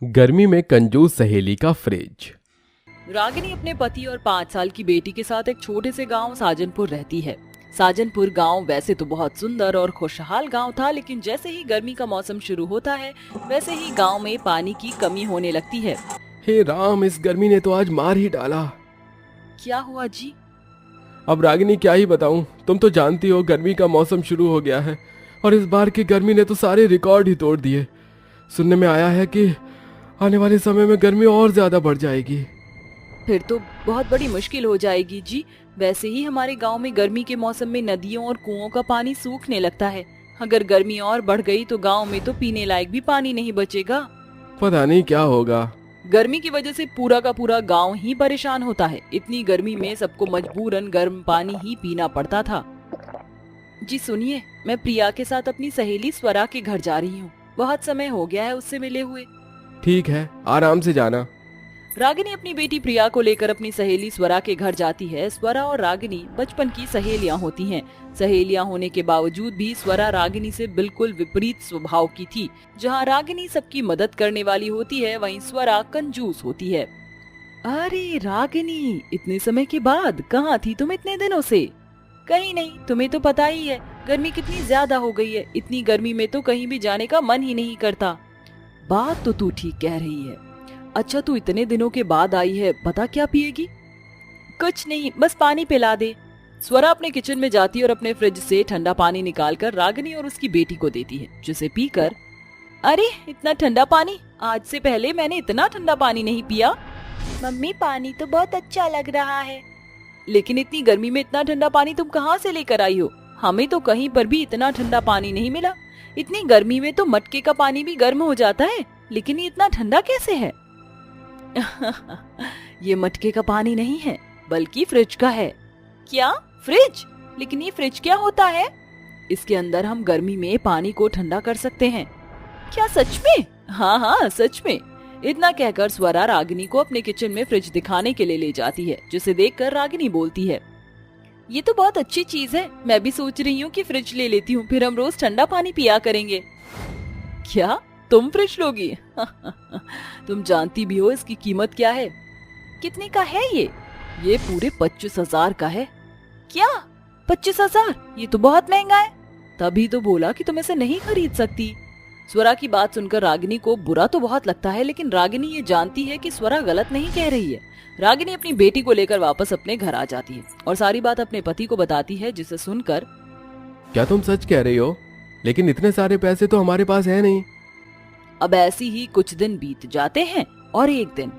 गर्मी में कंजूस सहेली का फ्रिज। रागिनी अपने पति और 5 साल की बेटी के साथ एक छोटे से गांव साजनपुर रहती है। साजनपुर गांव वैसे तो बहुत सुंदर और खुशहाल गांव था, लेकिन जैसे ही गर्मी का मौसम शुरू होता है वैसे ही गांव में पानी की कमी होने लगती है। हे राम, इस गर्मी ने तो आज मार ही डाला। क्या हुआ जी? अब रागिनी क्या ही बताऊं, तुम तो जानती हो गर्मी का मौसम शुरू हो गया है और इस बार की गर्मी ने तो सारे रिकॉर्ड ही तोड़ दिए। सुनने में आया है कि आने वाले समय में गर्मी और ज्यादा बढ़ जाएगी। फिर तो बहुत बड़ी मुश्किल हो जाएगी जी। वैसे ही हमारे गांव में गर्मी के मौसम में नदियों और कुओं का पानी सूखने लगता है। अगर गर्मी और बढ़ गई तो गांव में तो पीने लायक भी पानी नहीं बचेगा। पता नहीं क्या होगा। गर्मी की वजह से पूरा का पूरा गांव ही परेशान होता है। इतनी गर्मी में सबको मजबूरन गर्म पानी ही पीना पड़ता था। जी सुनिए, मैं प्रिया के साथ अपनी सहेली स्वरा के घर जा रही हूँ। बहुत समय हो गया है उससे मिले हुए। ठीक है, आराम से जाना। रागिनी अपनी बेटी प्रिया को लेकर अपनी सहेली स्वरा के घर जाती है। स्वरा और रागिनी बचपन की सहेलियां होती हैं। सहेलियां होने के बावजूद भी स्वरा रागिनी से बिल्कुल विपरीत स्वभाव की थी। जहां रागिनी सबकी मदद करने वाली होती है, वहीं स्वरा कंजूस होती है। अरे रागिनी, इतने समय के बाद कहाँ थी तुम इतने दिनों से? कहीं नहीं, तुम्हें तो पता ही है गर्मी कितनी ज्यादा हो गई है। इतनी गर्मी में तो कहीं भी जाने का मन ही नहीं करता। बात तो तू ठीक कह रही है। अच्छा, तू इतने दिनों के बाद आई है, बता क्या पिएगी? कुछ नहीं, बस पानी पिला दे। स्वरा अपने किचन में जाती और अपने फ्रिज से ठंडा पानी निकालकर रागिनी और उसकी बेटी को देती है, जिसे पीकर अरे इतना ठंडा पानी, आज से पहले मैंने इतना ठंडा पानी नहीं पिया। मम्मी, पानी तो बहुत अच्छा लग रहा है। लेकिन इतनी गर्मी में इतना ठंडा पानी तुम कहाँ से लेकर आई हो? हमें तो कहीं पर भी इतना ठंडा पानी नहीं मिला। इतनी गर्मी में तो मटके का पानी भी गर्म हो जाता है, लेकिन ये इतना ठंडा कैसे है? ये मटके का पानी नहीं है, बल्कि फ्रिज का है। क्या? फ्रिज? लेकिन ये फ्रिज क्या होता है? इसके अंदर हम गर्मी में पानी को ठंडा कर सकते हैं। क्या सच में? हाँ हाँ, सच में। इतना कहकर स्वरा रागिनी को अपने किचन में फ्रिज दिखाने के लिए ले जाती है, जिसे देखकर रागिनी बोलती है, ये तो बहुत अच्छी चीज है। मैं भी सोच रही हूँ कि फ्रिज ले लेती हूँ, फिर हम रोज ठंडा पानी पिया करेंगे। क्या तुम फ्रिज लोगी? तुम जानती भी हो इसकी कीमत क्या है? कितने का है ये? ये पूरे 25,000 का है। क्या? 25,000? ये तो बहुत महंगा है। तभी तो बोला कि तुम इसे नहीं खरीद सकती। स्वरा की बात सुनकर रागिनी को बुरा तो बहुत लगता है, लेकिन रागिनी ये जानती है कि स्वरा गलत नहीं कह रही है। रागिनी अपनी बेटी को लेकर वापस अपने घर आ जाती है और सारी बात अपने पति को बताती है, जिसे सुनकर क्या तुम सच कह रही हो? लेकिन इतने सारे पैसे तो हमारे पास है नहीं। अब ऐसी ही कुछ दिन बीत जाते हैं और एक दिन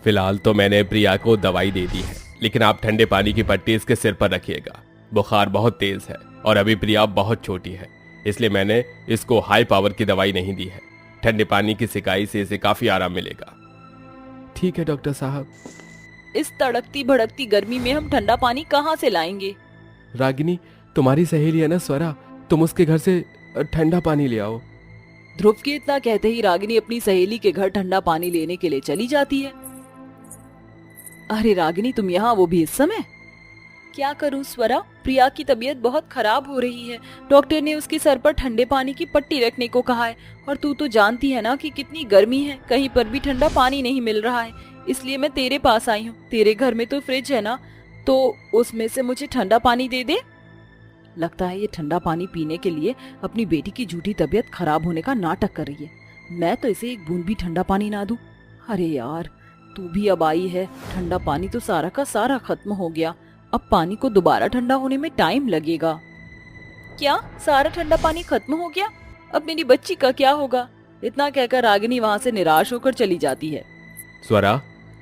फिलहाल तो मैंने प्रिया को दवाई दे दी है, लेकिन आप ठंडे पानी की पट्टी इसके सिर पर रखिएगा। बुखार बहुत तेज है और अभी प्रिया बहुत छोटी है, इसलिए मैंने इसको हाई पावर की दवाई नहीं दी है। ठंडे पानी की सिकाई से इसे काफी आराम मिलेगा। ठीक है डॉक्टर साहब। इस तड़कती भड़कती गर्मी में हम ठंडा पानी कहाँ से लाएंगे? रागिनी, तुम्हारी सहेली है ना स्वरा, तुम उसके घर से ठंडा पानी ले आओ। ध्रुव के इतना कहते ही रागिनी अपनी सहेली के घर ठंडा पानी लेने के लिए चली जाती है। अरे रागिनी, तुम यहाँ, वो भी इस समय? क्या करूँ स्वरा, प्रिया की तबीयत बहुत खराब हो रही है। डॉक्टर ने उसके सर पर ठंडे पानी की पट्टी रखने को कहा है, और तू तो जानती है ना कि कितनी गर्मी है, कहीं पर भी ठंडा पानी नहीं मिल रहा है। इसलिए मैं तेरे पास आई हूँ। तेरे घर में तो फ्रिज है ना, तो उसमें से मुझे ठंडा पानी दे दे। लगता है ये ठंडा पानी पीने के लिए अपनी बेटी की झूठी तबीयत खराब होने का नाटक कर रही है। मैं तो इसे एक बूंद भी ठंडा पानी ना दूं। अरे यार, तू भी अब आई है। ठंडा पानी तो सारा का सारा खत्म हो गया। अब पानी को दोबारा ठंडा होने में टाइम लगेगा। क्या? सारा ठंडा पानी खत्म हो गया? अब मेरी बच्ची का क्या होगा? इतना कहकर रागिनी वहाँ से निराश होकर चली जाती है। स्वरा,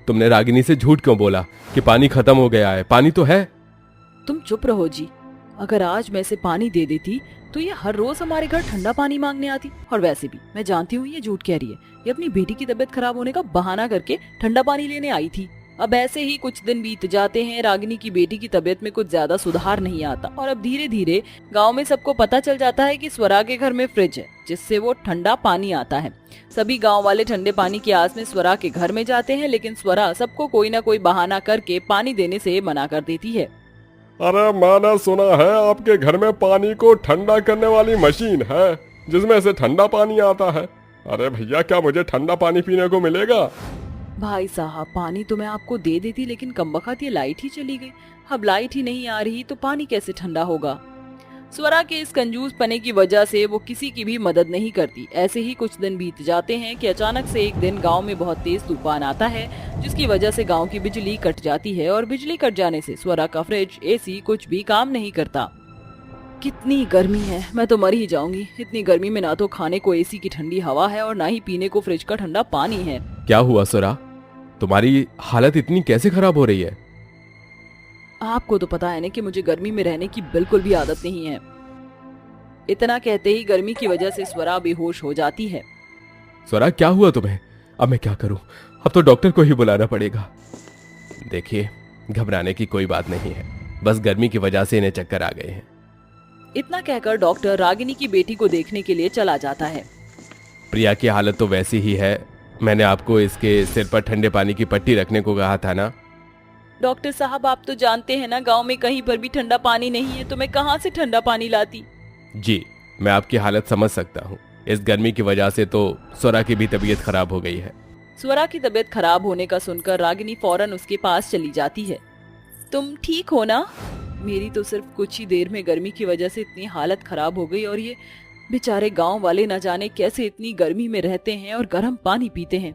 तुमने रागिनी से झूठ क्यों बोला कि पानी खत्म हो गया है? पानी तो है। तुम चुप रहो जी। अगर आज मैं इसे पानी दे देती तो ये हर रोज हमारे घर ठंडा पानी मांगने आती। और वैसे भी मैं जानती हूँ ये झूठ कह रही है। ये अपनी बेटी की तबीयत खराब होने का बहाना करके ठंडा पानी लेने आई थी। अब ऐसे ही कुछ दिन बीत जाते हैं। रागिनी की बेटी की तबीयत में कुछ ज्यादा सुधार नहीं आता और अब धीरे धीरे गांव में सबको पता चल जाता है कि स्वरा के घर में फ्रिज है, जिससे वो ठंडा पानी आता है। सभी गांव वाले ठंडे पानी की आस में स्वरा के घर में जाते हैं, लेकिन स्वरा सबको कोई ना कोई बहाना करके पानी देने से मना कर देती है। अरे मैंने सुना है आपके घर में पानी को ठंडा करने वाली मशीन है, जिसमें से ठंडा पानी आता है। अरे भैया, क्या मुझे ठंडा पानी पीने को मिलेगा? भाई साहब, पानी तो मैं आपको दे देती, लेकिन कमबख्त ये लाइट ही चली गई। अब लाइट ही नहीं आ रही तो पानी कैसे ठंडा होगा। स्वरा के इस कंजूस पने की वजह से वो किसी की भी मदद नहीं करती। ऐसे ही कुछ दिन बीत जाते हैं कि अचानक से एक दिन गांव में बहुत तेज तूफान आता है, जिसकी वजह से गांव की बिजली कट जाती है और बिजली कट जाने से स्वरा का फ्रिज, एसी कुछ भी काम नहीं करता। कितनी गर्मी है, मैं तो मर ही जाऊंगी। इतनी गर्मी में ना तो खाने को एसी की ठंडी हवा है और ना ही पीने को फ्रिज का ठंडा पानी है। क्या हुआ स्वरा, तुम्हारी हालत इतनी कैसे खराब हो रही है? आपको तो पता है ना कि मुझे गर्मी में रहने की बिल्कुल भी आदत नहीं है। इतना कहते ही गर्मी की वजह से स्वरा बेहोश हो जाती है। स्वरा, क्या हुआ तुम्हें? अब मैं क्या करूं? अब तो डॉक्टर को ही बुलाना पड़ेगा। देखिए, घबराने की कोई बात नहीं है, बस गर्मी की वजह से इन्हें चक्कर आ गए हैं। इतना कहकर डॉक्टर रागिनी की बेटी को देखने के लिए चला जाता है। प्रिया की हालत तो वैसी ही है। मैंने आपको इसके सिर पर ठंडे पानी की पट्टी रखने को कहा था ना। डॉक्टर साहब, आप तो जानते हैं ना, गांव में कहीं पर भी ठंडा पानी नहीं है, तो मैं कहां से ठंडा पानी लाती। जी, मैं आपकी हालत समझ सकता हूँ। इस गर्मी की वजह से तो स्वरा की भी तबीयत खराब हो गई है। स्वरा की तबीयत खराब होने का सुनकर रागिनी फौरन उसके पास चली जाती है। तुम ठीक हो ना? मेरी तो सिर्फ कुछ ही देर में गर्मी की वजह से इतनी हालत खराब हो गई, और ये बेचारे गांव वाले न जाने कैसे इतनी गर्मी में रहते हैं और गर्म पानी पीते हैं।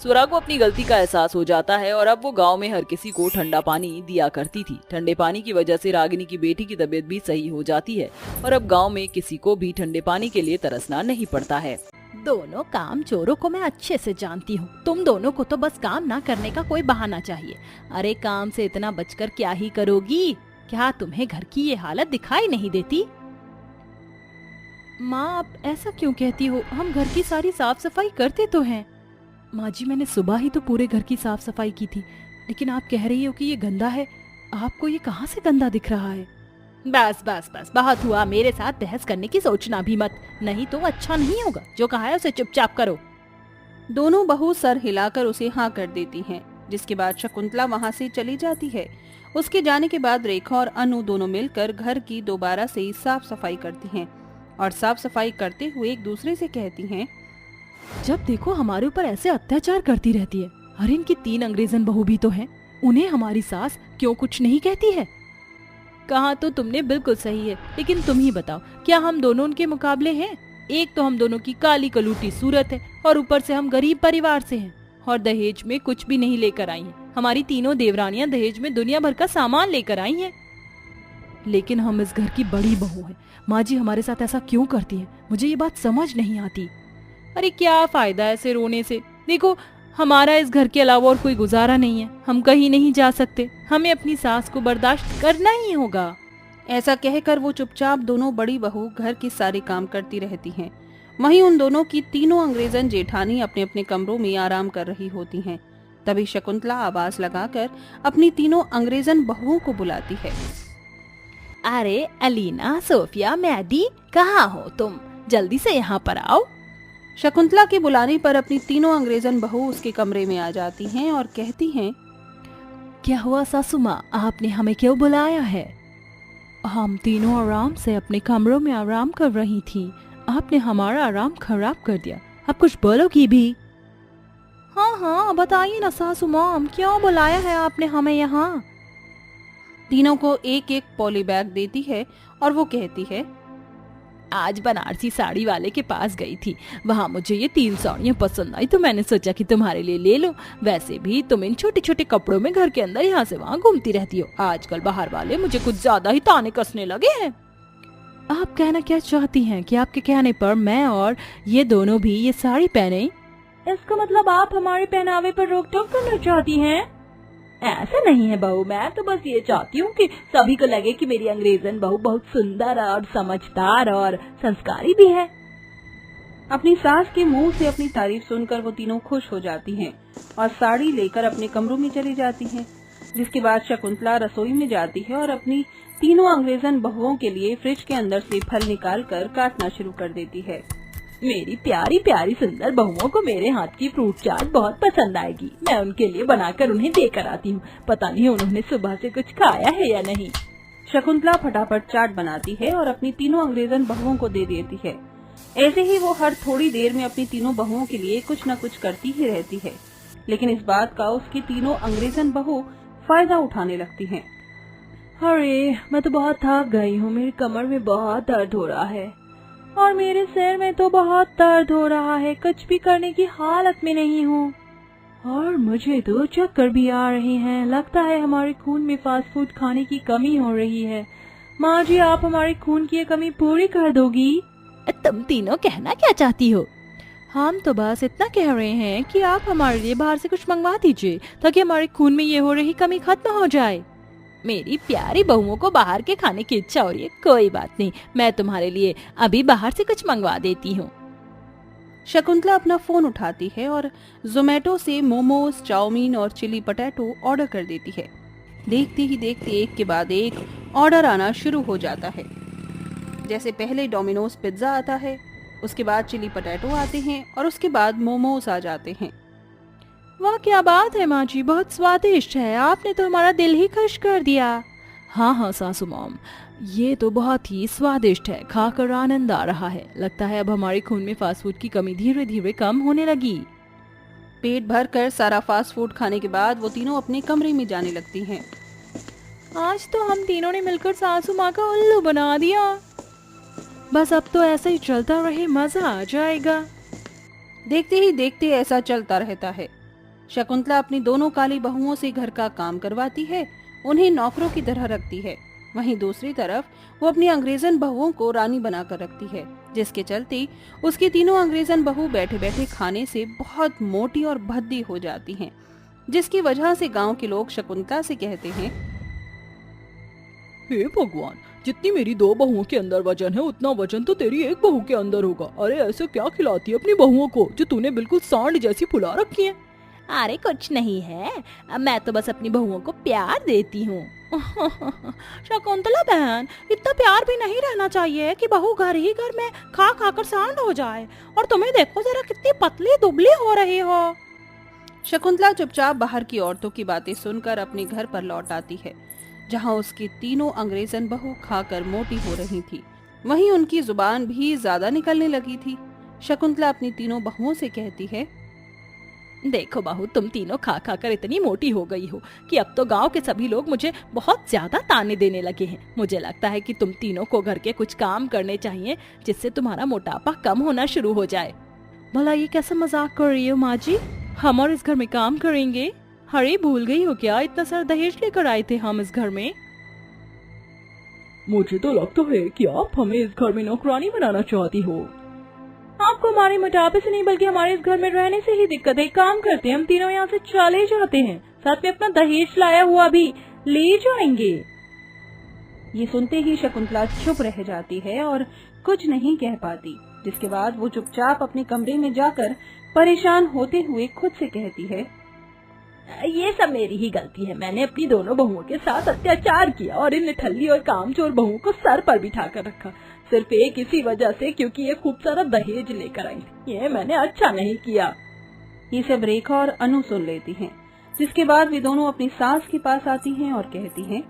स्वरा को अपनी गलती का एहसास हो जाता है और अब वो गांव में हर किसी को ठंडा पानी दिया करती थी। ठंडे पानी की वजह से रागिनी की बेटी की तबीयत भी सही हो जाती है और अब गांव में किसी को भी ठंडे पानी के लिए तरसना नहीं पड़ता है। दोनों काम चोरों को मैं अच्छे से जानती हूँ। तुम दोनों को तो बस काम ना करने का कोई बहाना चाहिए। अरे काम से इतना बचकर क्या ही करोगी? क्या तुम्हें घर की ये हालत दिखाई नहीं देती? माँ, आप ऐसा क्यों कहती हो? हम घर की सारी साफ सफाई करते तो हैं। माँ जी, मैंने सुबह ही तो पूरे घर की साफ सफाई की थी, लेकिन आप कह रही हो कि ये गंदा है। आपको ये कहाँ से गंदा दिख रहा है? बस बस बस, बहुत हुआ। मेरे साथ बहस करने की सोचना भी मत, नहीं तो अच्छा नहीं होगा। जो कहा है उसे चुपचाप करो। दोनों बहू सर हिलाकर उसे हाँ कर देती हैं, जिसके बाद शकुंतला वहाँ से चली जाती है। उसके जाने के बाद रेखा और अनु दोनों मिलकर घर की दोबारा से साफ सफाई करती हैं और साफ सफाई करते हुए एक दूसरे से कहती हैं, जब देखो हमारे ऊपर ऐसे अत्याचार करती रहती है। अरे इनकी 3 अंग्रेजन बहू भी तो हैं, उन्हें हमारी सास क्यों कुछ नहीं कहती है? कहा तो तुमने बिल्कुल सही है, लेकिन तुम ही बताओ, क्या हम दोनों उनके मुकाबले हैं? एक तो हम दोनों की काली कलूटी सूरत है और ऊपर से हम गरीब परिवार से हैं और दहेज में कुछ भी नहीं लेकर आई हैं। हमारी तीनों देवरानियां दहेज में दुनिया भर का सामान लेकर आई हैं। लेकिन हम इस घर की बड़ी बहू हैं। माँ जी हमारे साथ ऐसा क्यों करती है? मुझे ये बात समझ नहीं आती। अरे क्या फायदा ऐसे रोने से? देखो, हमारा इस घर के अलावा और कोई गुजारा नहीं है। हम कहीं नहीं जा सकते, हमें अपनी सास को बर्दाश्त करना ही होगा। ऐसा कहकर वो चुपचाप दोनों बड़ी बहू घर के सारे काम करती रहती हैं। वहीं उन दोनों की तीनों अंग्रेजन जेठानी अपने अपने कमरों में आराम कर रही होती हैं। तभी शकुंतला आवाज लगाकर अपनी तीनों अंग्रेजन बहुओं को बुलाती है। अरे अलीना, सोफिया, मैडी, कहाँ हो तुम? जल्दी से यहाँ पर आओ। शकुंतला के बुलाने पर अपनी तीनों अंग्रेजन बहू उसके कमरे में आ जाती हैं और कहती हैं, क्या हुआ सासू माँ, आपने हमें क्यों बुलाया है? हम तीनों आराम से अपने कमरों में आराम कर रही थी, आपने हमारा आराम खराब कर दिया। अब कुछ बोलोगी भी? हाँ हाँ, बताइए ना सासू माँ, क्यों बुलाया है आपने हमें यहाँ? तीनों को एक एक पॉली बैग देती है और वो कहती है, आज बनारसी साड़ी वाले के पास गई थी, वहाँ मुझे ये 3 साड़ियाँ पसंद आई तो मैंने सोचा कि तुम्हारे लिए ले लो। वैसे भी तुम इन छोटे छोटे कपड़ों में घर के अंदर यहाँ से वहाँ घूमती रहती हो। आजकल बाहर वाले मुझे कुछ ज्यादा ही ताने कसने लगे हैं। आप कहना क्या चाहती हैं कि आपके कहने पर मैं और ये दोनों भी ये साड़ी पहने? इसका मतलब आप हमारे पहनावे पर रोक टोक करना चाहती हैं? ऐसा नहीं है बहू, मैं तो बस ये चाहती हूँ कि सभी को लगे कि मेरी अंग्रेजन बहू बहुत सुंदर और समझदार और संस्कारी भी है। अपनी सास के मुंह से अपनी तारीफ सुनकर वो तीनों खुश हो जाती हैं और साड़ी लेकर अपने कमरों में चली जाती हैं। जिसके बाद शकुंतला रसोई में जाती है और अपनी तीनों अंग्रेजन बहुओं के लिए फ्रिज के अंदर से फल निकालकर काटना शुरू कर देती है। मेरी प्यारी प्यारी सुंदर बहुओं को मेरे हाथ की फ्रूट चाट बहुत पसंद आएगी। मैं उनके लिए बनाकर उन्हें देकर आती हूँ। पता नहीं उन्होंने सुबह से कुछ खाया है या नहीं। शकुंतला फटाफट चाट बनाती है और अपनी तीनों अंग्रेजन बहुओं को दे देती है। ऐसे ही वो हर थोड़ी देर में अपनी तीनों बहुओं के लिए कुछ न कुछ करती ही रहती है, लेकिन इस बात का उसकी तीनों अंग्रेजन बहू फायदा उठाने लगती हैं। अरे मैं तो बहुत थक गई हूँ, मेरी कमर में बहुत दर्द हो रहा है और मेरे सिर में तो बहुत दर्द हो रहा है, कुछ भी करने की हालत में नहीं हूँ और मुझे तो चक्कर भी आ रही हैं। लगता है हमारे खून में फास्ट फूड खाने की कमी हो रही है। माँ जी, आप हमारे खून की ये कमी पूरी कर दोगी? तुम तीनों कहना क्या चाहती हो? हम तो बस इतना कह रहे हैं कि आप हमारे लिए बाहर से कुछ मंगवा दीजिए ताकि हमारे खून में ये हो रही कमी खत्म हो जाए। मेरी प्यारी बहुओं को बाहर के खाने की इच्छा हो रही है, कोई बात नहीं, मैं तुम्हारे लिए अभी बाहर से कुछ मंगवा देती हूँ। शकुंतला अपना फोन उठाती है और जोमेटो से मोमोज, चाउमीन और चिली पटेटो ऑर्डर कर देती है। देखते ही देखते एक के बाद एक ऑर्डर आना शुरू हो जाता है। जैसे पहले डोमिनोज पिज्जा आता है, उसके बाद चिली पटेटो आते हैं और उसके बाद मोमोज आ जाते हैं। वाह, क्या बात है माँ जी, बहुत स्वादिष्ट है, आपने तो हमारा दिल ही खुश कर दिया। हाँ हाँ सासू मॉम, ये तो बहुत ही स्वादिष्ट है, खाकर आनंद आ रहा है। लगता है अब हमारे खून में फास्ट फूड की कमी धीरे धीरे कम होने लगी। पेट भर कर सारा फास्ट फूड खाने के बाद वो तीनों अपने कमरे में जाने लगती हैं। आज तो हम तीनों ने मिलकर सासू माँ का उल्लू बना दिया। बस अब तो ऐसा ही चलता रहे, मजा आ जाएगा। देखते ही देखते ऐसा चलता रहता है। शकुंतला अपनी दोनों काली बहुओं से घर का काम करवाती है, उन्हें नौकरों की तरह रखती है। वहीं दूसरी तरफ वो अपनी अंग्रेजन बहुओं को रानी बनाकर रखती है, जिसके चलते उसकी तीनों अंग्रेजन बहू बैठे बैठे खाने से बहुत मोटी और भद्दी हो जाती हैं, जिसकी वजह से गांव के लोग शकुंतला से कहते हैं, हे भगवान, जितनी मेरी दो बहुओं के अंदर वजन है उतना वजन तो तेरी एक बहू के अंदर होगा। अरे ऐसे क्या खिलाती है अपनी बहुओं को जो तूने बिल्कुल सांड जैसी फुला रखी है। अरे कुछ नहीं है, मैं तो बस अपनी बहुओं को प्यार देती हूँ। शकुंतला बहन, इतना प्यार भी नहीं रहना चाहिए कि बहू घर ही घर में खा खा कर सांड हो जाए। और तुम्हें देखो जरा, कितनी पतली दुबली हो रही हो। शकुंतला चुपचाप बाहर की औरतों की बातें सुनकर अपने घर पर लौट आती है, जहाँ उसकी तीनों अंग्रेजन बहू खाकर मोटी हो रही थी। वहीं उनकी जुबान भी ज्यादा निकलने लगी थी। शकुंतला अपनी तीनों बहुओं से कहती है, देखो बहू, तुम तीनों खा खा कर इतनी मोटी हो गई हो कि अब तो गांव के सभी लोग मुझे बहुत ज्यादा ताने देने लगे हैं। मुझे लगता है कि तुम तीनों को घर के कुछ काम करने चाहिए जिससे तुम्हारा मोटापा कम होना शुरू हो जाए। भला ये कैसा मजाक कर रही हो माँ जी? हम और इस घर में काम करेंगे? अरे भूल गई हो क्या, इतना सारा दहेज लेकर आए थे हम इस घर में। मुझे तो लगता है कि आप हमें इस घर में नौकरानी बनाना चाहती हो। आपको हमारे मोटापे से नहीं बल्कि हमारे इस घर में रहने से ही दिक्कत है। काम करते हैं, हम तीनों यहाँ से चले जाते हैं, साथ में अपना दहेज लाया हुआ भी ले जाएंगे। ये सुनते ही शकुंतला चुप रह जाती है और कुछ नहीं कह पाती, जिसके बाद वो चुपचाप अपने कमरे में जाकर परेशान होते हुए खुद से कहती है, ये सब मेरी ही गलती है। मैंने अपनी दोनों बहुओं के साथ अत्याचार किया और इन निठल्ली और कामचोर बहुओं को सर पर बिठा कर रखा, सिर्फ एक इसी वजह से क्योंकि ये खूब सारा दहेज लेकर आई। ये मैंने अच्छा नहीं किया। ये सब रेखा और अनु सुन लेती हैं, जिसके बाद वे दोनों अपनी सास के पास आती हैं और कहती हैं,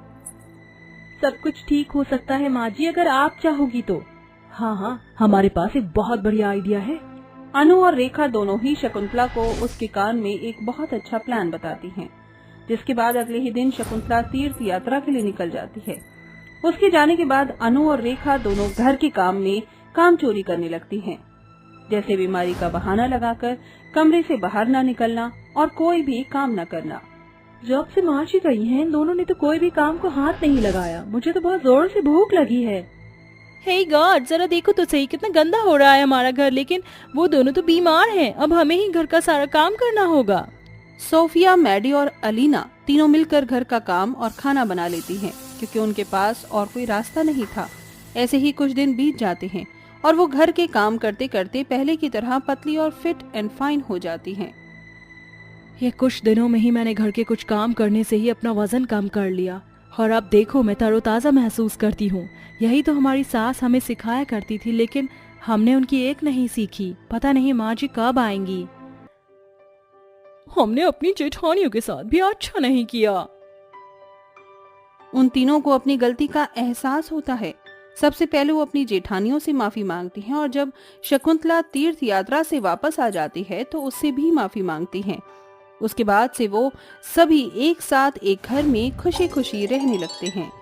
सब कुछ ठीक हो सकता है माँ जी, अगर आप चाहोगी तो। हाँ हाँ, हमारे पास एक बहुत बढ़िया आइडिया है। अनु और रेखा दोनों ही शकुंतला को उसके कान में एक बहुत अच्छा प्लान बताती हैं, जिसके बाद अगले ही दिन शकुंतला तीर्थ यात्रा के लिए निकल जाती है। उसके जाने के बाद अनु और रेखा दोनों घर के काम में काम चोरी करने लगती हैं, जैसे बीमारी का बहाना लगाकर कमरे से बाहर न निकलना और कोई भी काम न करना। जब से माँ जी गई हैं, इन दोनों ने तो कोई भी काम को हाथ नहीं लगाया। मुझे तो बहुत जोर से भूख लगी है। हे गॉड, जरा देखो तो सही, कितना गंदा हो रहा है हमारा घर। लेकिन वो दोनों तो बीमार हैं, अब हमें ही घर का सारा काम करना होगा। सोफिया, मैडी और अलीना तीनों मिलकर घर का काम और खाना बना लेती हैं, क्योंकि उनके पास और कोई रास्ता नहीं था। ऐसे ही कुछ दिन बीत जाते हैं और वो घर के काम करते करते पहले की तरह पतली और फिट एंड फाइन हो जाती हैं। ये कुछ दिनों में ही मैंने घर के कुछ काम करने से ही अपना वजन कम कर लिया और अब देखो मैं तरोताजा महसूस करती हूँ। यही तो हमारी सास हमें सिखाया करती थी, लेकिन हमने उनकी एक नहीं सीखी। पता नहीं माँ जी कब आएंगी। हमने अपनी जेठानियों के साथ भी अच्छा नहीं किया। उन तीनों को अपनी गलती का एहसास होता है। सबसे पहले वो अपनी जेठानियों से माफी मांगती हैं और जब शकुंतला तीर्थ यात्रा से वापस आ जाती है तो उससे भी माफी मांगती हैं। उसके बाद से वो सभी एक साथ एक घर में खुशी खुशी रहने लगते हैं।